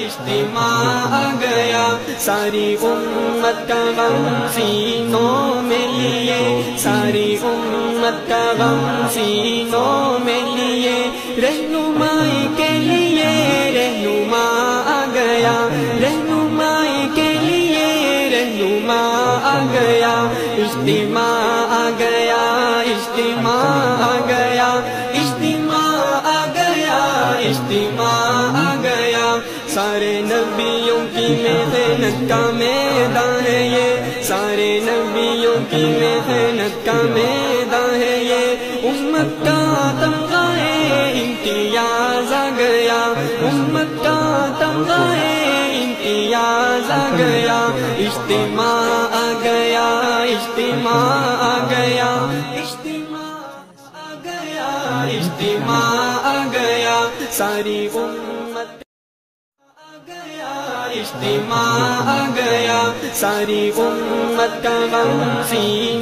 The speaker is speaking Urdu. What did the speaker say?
اجتماع آ گیا، ساری امت کا غم سینوں میں لیے، ساری امت کا غم سینوں میں لیے، رہنمائی کے لیے رہنما آ گیا، رہنمائی کے لیے رہنما آ گیا، اجتماع آ گیا، اجتماع آ گیا، اجتماع آ گیا، اجتماع آ گیا، سارے نبیوں کی محنت کا میدان ہے یہ، سارے نبیوں کی محنت کا میدان ہے یہ، امت کا تمغہ امتیاز آ گیا، امت کا تمغہ امتیاز آ گیا، اجتماع آ گیا، اجتماع آ گیا، اجتماع آ گیا، اجتماع آ گیا، ساری امت آ گیا، اجتماع آ گیا، ساری امت کا غم سینوں